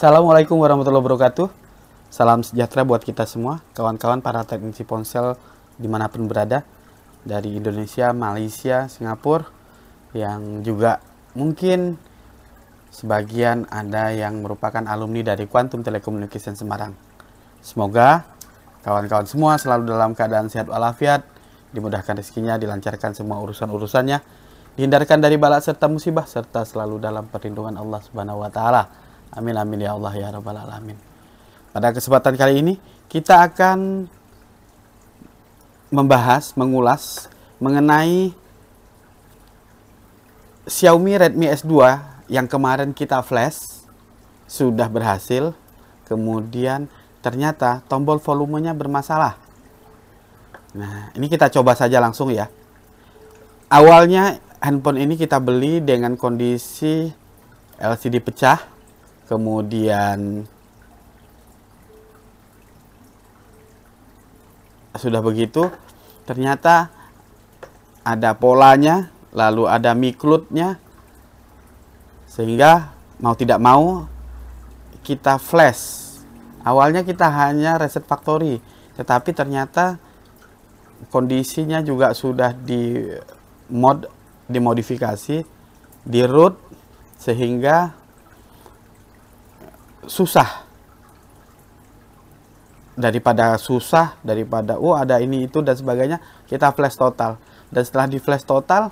Assalamualaikum warahmatullahi wabarakatuh. Salam sejahtera buat kita semua, kawan-kawan para teknisi ponsel dimanapun berada, dari Indonesia, Malaysia, Singapura, yang juga mungkin sebagian ada yang merupakan alumni dari Quantum Telecommunication Semarang. Semoga kawan-kawan semua selalu dalam keadaan sehat walafiat, dimudahkan rezekinya, dilancarkan semua urusan-urusannya, dihindarkan dari bala serta musibah, serta selalu dalam perlindungan Allah Subhanahu wa taala. Amin amin ya Allah ya rabbal alamin. Pada kesempatan kali ini kita akan mengulas mengenai Xiaomi Redmi S2 yang kemarin kita flash sudah berhasil, kemudian ternyata tombol volumenya bermasalah. Nah, ini kita coba saja langsung ya. Awalnya handphone ini kita beli dengan kondisi LCD pecah, kemudian sudah begitu ternyata ada polanya, lalu ada miklutnya, sehingga mau tidak mau kita flash. Awalnya kita hanya reset factory, tetapi ternyata kondisinya juga sudah dimodifikasi, di root, sehingga susah. Daripada ada ini itu dan sebagainya, kita flash total. Dan setelah di flash total,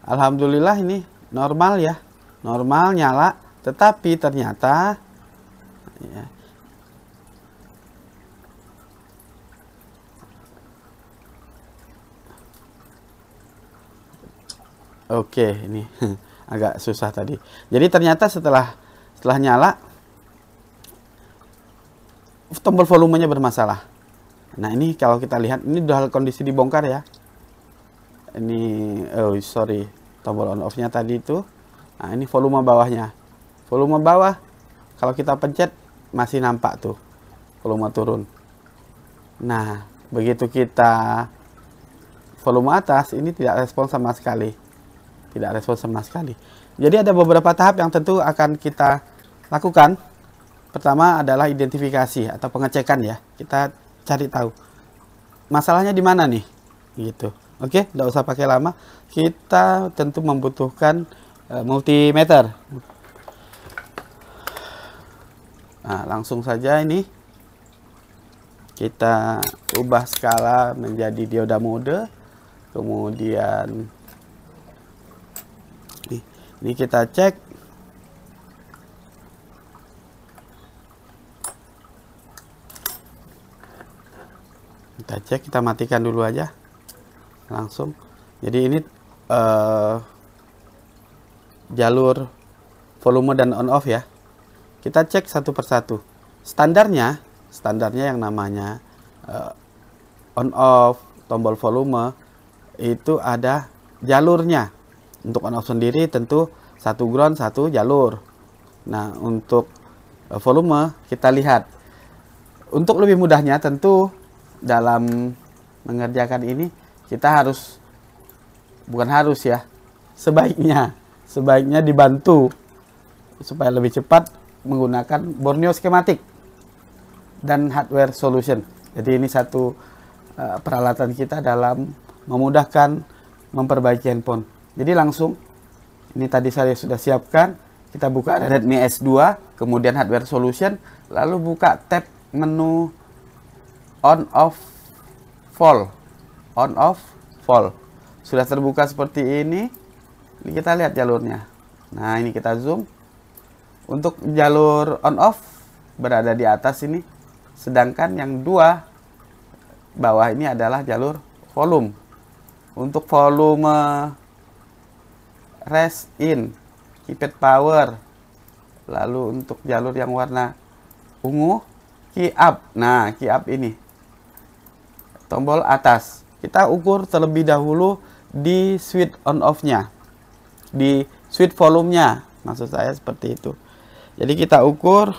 alhamdulillah ini normal ya, normal nyala. Tetapi ternyata ya, oke, ini agak susah tadi. Jadi ternyata setelah nyala, tombol volumenya bermasalah. Nah, ini kalau kita lihat, ini udah kondisi dibongkar ya. Ini, tombol on off-nya tadi itu. Nah, ini volume bawahnya. Volume bawah, kalau kita pencet, masih nampak tuh, volume turun. Nah, begitu kita volume atas, ini tidak respon sama sekali. Tidak respon sama sekali. Jadi ada beberapa tahap yang tentu akan kita lakukan. Pertama adalah identifikasi atau pengecekan ya. Kita cari tahu masalahnya di mana nih, gitu. Oke, tidak usah pakai lama. Kita tentu membutuhkan multimeter. Nah, langsung saja ini kita ubah skala menjadi dioda mode. Kemudian ini kita cek. Kita cek, kita matikan dulu aja langsung. Jadi ini jalur volume dan on off ya. Kita cek satu persatu. Standarnya yang namanya on off, tombol volume itu ada jalurnya. Untuk on off sendiri tentu satu ground, satu jalur. Nah, untuk volume kita lihat. Untuk lebih mudahnya tentu dalam mengerjakan ini kita sebaiknya dibantu supaya lebih cepat menggunakan Borneo skematik dan hardware solution. Jadi ini satu peralatan kita dalam memudahkan memperbaiki handphone. Jadi langsung, ini tadi saya sudah siapkan, kita buka Redmi S2, kemudian hardware solution, lalu buka tab menu on off vol. Sudah terbuka seperti ini. Ini kita lihat jalurnya. Nah, ini kita zoom. Untuk jalur on off berada di atas ini, sedangkan yang dua bawah ini adalah jalur volume. Untuk volume rest in, keypad power. Lalu untuk jalur yang warna ungu, key up. Nah, key up ini tombol atas. Kita ukur terlebih dahulu di switch on off-nya, di switch volumenya, maksud saya seperti itu. Jadi kita ukur,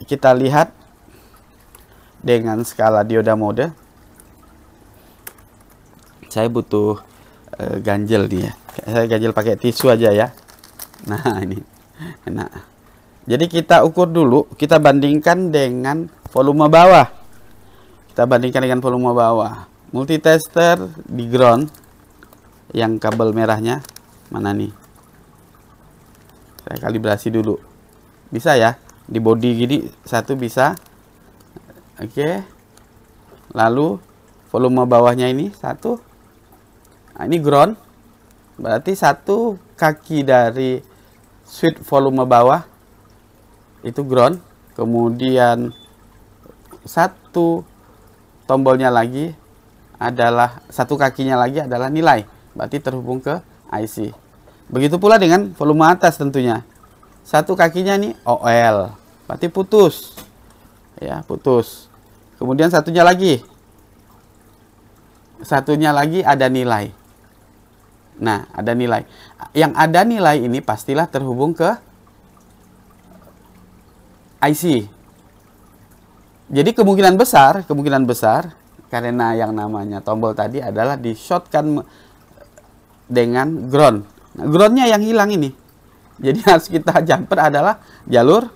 kita lihat dengan skala dioda mode. Saya butuh ganjel nih ya. Saya ganjel pakai tisu aja ya. Nah, ini enak. Jadi kita ukur dulu, kita bandingkan dengan volume bawah. Kita bandingkan dengan volume bawah. Multitester di ground, yang kabel merahnya mana nih? Saya kalibrasi dulu. Bisa ya? Di body gini satu bisa. Oke. Lalu volume bawahnya ini satu. Nah, ini ground. Berarti satu kaki dari switch volume bawah itu ground. Kemudian satu tombolnya lagi adalah, satu kakinya lagi adalah nilai. Berarti terhubung ke IC. Begitu pula dengan volume atas tentunya. Satu kakinya nih OL. Berarti putus. Ya, putus. Kemudian satunya lagi. Satunya lagi ada nilai. Nah, ada nilai. Yang ada nilai ini pastilah terhubung ke IC. Jadi kemungkinan besar karena yang namanya tombol tadi adalah di shortkan dengan ground. Nah, groundnya yang hilang ini. Jadi harus kita jumper adalah jalur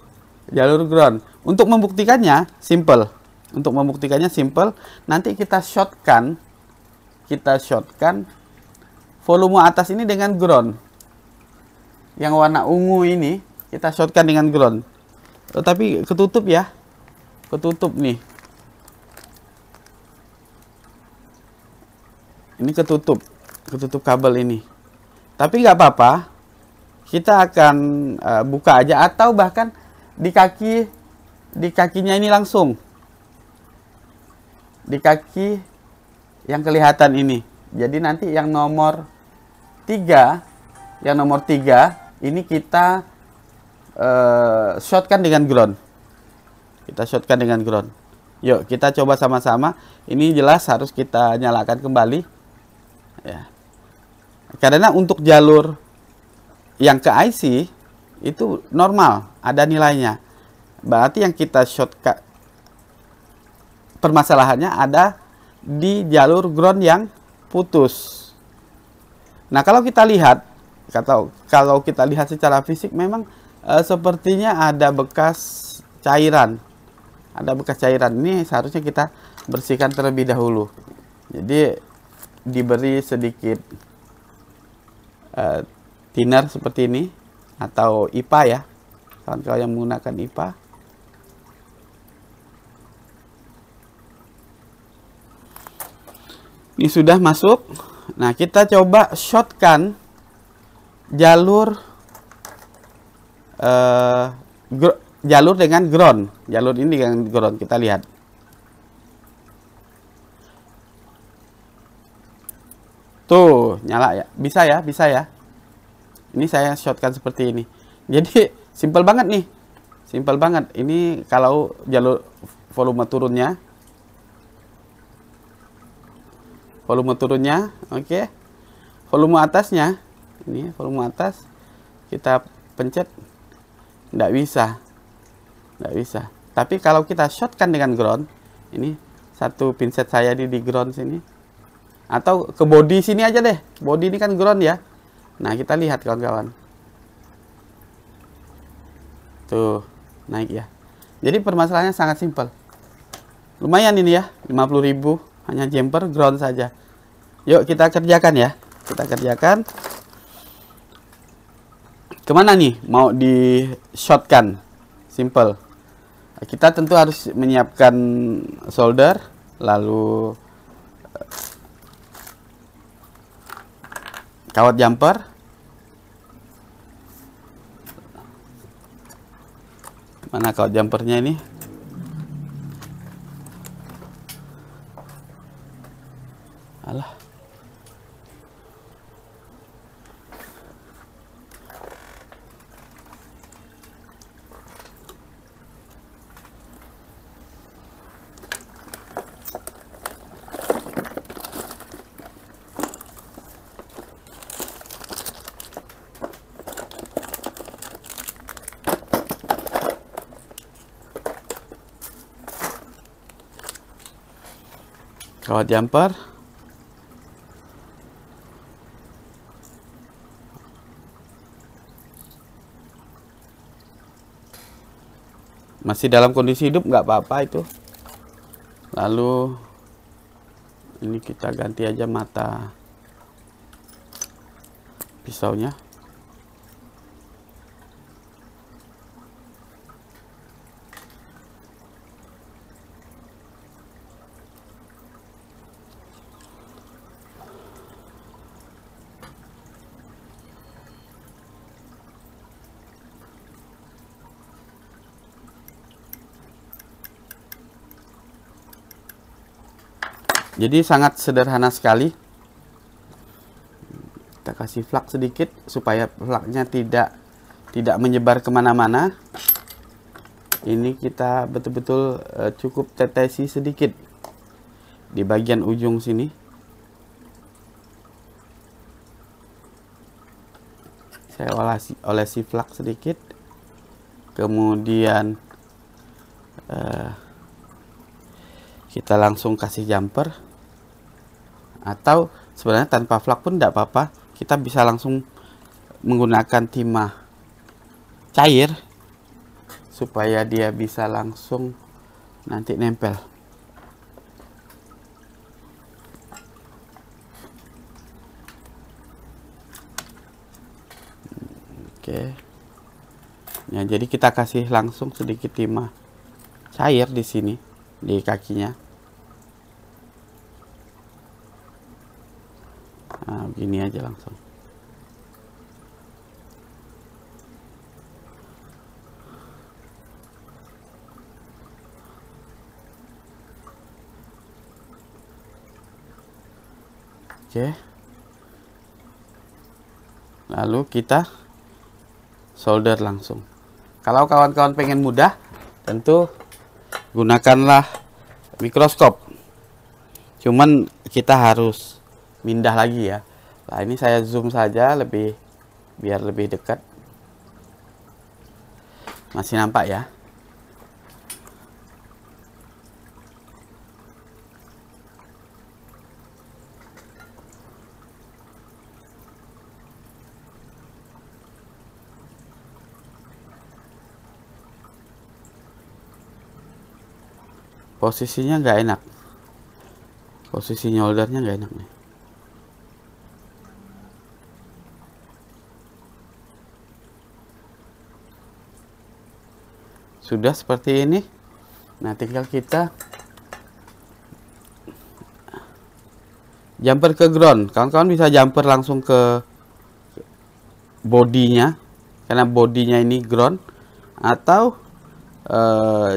ground. Untuk membuktikannya simple. Nanti kita shortkan volume atas ini dengan ground. Yang warna ungu ini kita shortkan dengan ground. Tapi ketutup ya. Ketutup nih. Ini ketutup kabel ini. Tapi nggak apa-apa. Kita akan buka aja, atau bahkan di kakinya ini langsung. Di kaki yang kelihatan ini. Jadi nanti yang nomor 3 ini kita shortkan dengan ground. Yuk kita coba sama-sama. Ini jelas harus kita nyalakan kembali. Ya. Karena untuk jalur yang ke IC itu normal, ada nilainya. Berarti yang kita shortcut, permasalahannya ada di jalur ground yang putus. Nah, kalau kita lihat secara fisik memang sepertinya ada bekas cairan. Ini seharusnya kita bersihkan terlebih dahulu. Jadi diberi sedikit thinner seperti ini, atau IPA ya, kawan-kawan yang menggunakan IPA. Ini sudah masuk. Nah, kita coba shortkan jalur dengan ground. Jalur ini dengan ground, kita lihat. Tuh, nyala ya. Bisa ya. Ini saya shortkan seperti ini. Jadi, simple banget nih. Ini kalau jalur volume turunnya. Oke. Volume atasnya, ini volume atas, kita pencet, nggak bisa. Tapi kalau kita shortkan dengan ground, ini satu pinset saya di ground sini, atau ke body sini aja deh. Body ini kan ground ya. Nah, kita lihat kawan-kawan. Tuh, naik ya. Jadi permasalahannya sangat simpel. Lumayan ini ya, 50.000 hanya jumper ground saja. Yuk kita kerjakan ya. Kemana nih mau di shortkan? Simple. Kita tentu harus menyiapkan solder, lalu kawat jumper. Mana kawat jumpernya ini? Alah. Kawat jumper. masih dalam kondisi hidup nggak apa-apa itu. Lalu ini kita ganti aja mata pisaunya. Jadi sangat sederhana sekali. Kita kasih flak sedikit supaya flaknya tidak menyebar kemana-mana. Ini kita betul-betul cukup tetesi sedikit di bagian ujung sini. Saya olesi flak sedikit. Kemudian kita langsung kasih jumper. Atau sebenarnya tanpa flak pun tidak apa-apa. Kita bisa langsung menggunakan timah cair supaya dia bisa langsung nanti nempel. Oke. Ya, jadi kita kasih langsung sedikit timah cair di sini di kakinya. Nah, begini aja langsung. Oke. Lalu kita solder langsung. Kalau kawan-kawan pengen mudah, tentu gunakanlah mikroskop. Cuman kita harus pindah lagi ya. Nah, ini saya zoom saja biar lebih dekat. Masih nampak ya? Posisinya nggak enak. Posisi nyoldernya nggak enak nih. Sudah seperti ini. Nah, tinggal kita jumper ke ground. Kawan-kawan bisa jumper langsung ke bodinya, karena bodinya ini ground, atau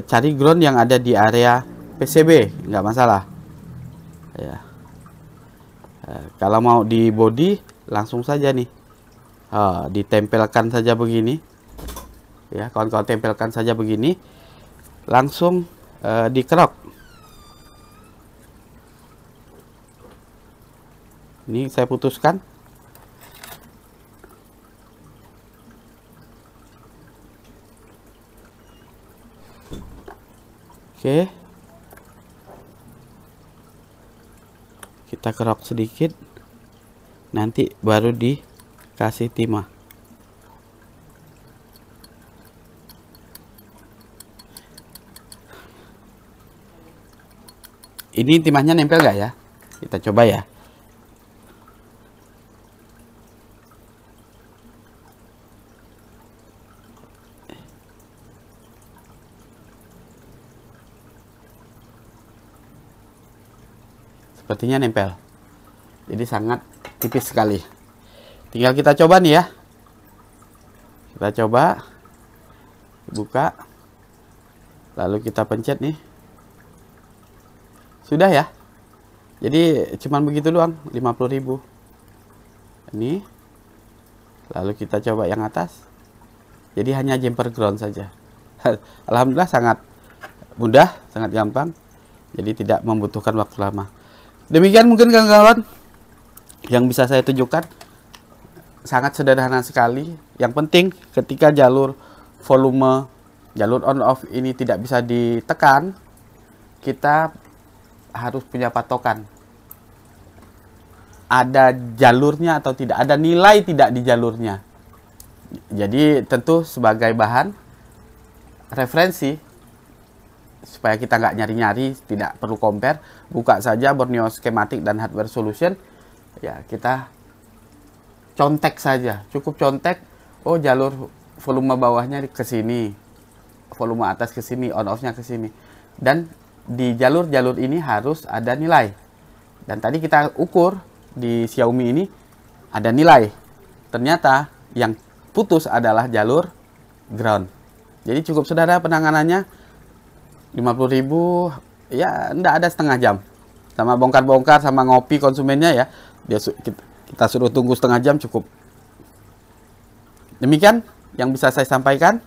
cari ground yang ada di area PCB, nggak masalah ya. Kalau mau di body langsung saja nih, ditempelkan saja begini ya. Kawan-kawan tempelkan saja begini, langsung dikerok. Ini saya putuskan. Oke. Kita kerok sedikit. Nanti baru dikasih timah. Ini timahnya nempel nggak ya? Kita coba ya. Sepertinya nempel. Jadi sangat tipis sekali. Tinggal kita coba nih ya. Kita coba. Buka. Lalu kita pencet nih. Sudah ya. Jadi cuman begitu doang, 50.000. Ini. Lalu kita coba yang atas. Jadi hanya jumper ground saja. Alhamdulillah sangat mudah, sangat gampang. Jadi tidak membutuhkan waktu lama. Demikian mungkin kawan-kawan yang bisa saya tunjukkan. Sangat sederhana sekali. Yang penting ketika jalur volume, jalur on off ini tidak bisa ditekan, kita harus punya patokan. Ada jalurnya atau tidak, ada nilai tidak di jalurnya. Jadi tentu sebagai bahan referensi supaya kita nggak nyari-nyari, tidak perlu compare, buka saja Borneo Schematic dan Hardware Solution. Ya, kita contek saja, cukup contek. Oh, jalur volume bawahnya ke sini, volume atas ke sini, on off-nya ke sini. Dan di jalur-jalur ini harus ada nilai. Dan tadi kita ukur di Xiaomi ini ada nilai. Ternyata yang putus adalah jalur ground. Jadi cukup sederhana penanganannya, 50.000 ya, enggak ada setengah jam. Sama bongkar-bongkar sama ngopi konsumennya ya. Kita suruh tunggu setengah jam cukup. Demikian yang bisa saya sampaikan.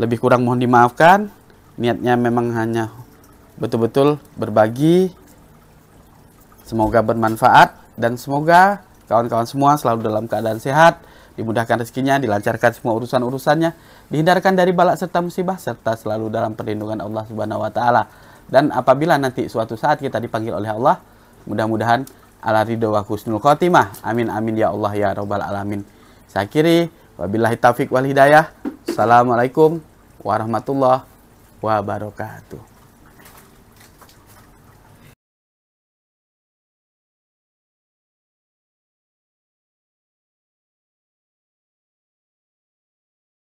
Lebih kurang mohon dimaafkan. Niatnya memang hanya betul-betul berbagi. Semoga bermanfaat dan semoga kawan-kawan semua selalu dalam keadaan sehat, dimudahkan rezekinya, dilancarkan semua urusan-urusannya, dihindarkan dari balak serta musibah, serta selalu dalam perlindungan Allah Subhanahu wa taala. Dan apabila nanti suatu saat kita dipanggil oleh Allah, mudah-mudahan ala ridho wa husnul khotimah. Amin amin ya Allah ya rabbal alamin. Saya akhiri, wabillahi taufik wal hidayah. Assalamualaikum warahmatullahi wabarakatuh.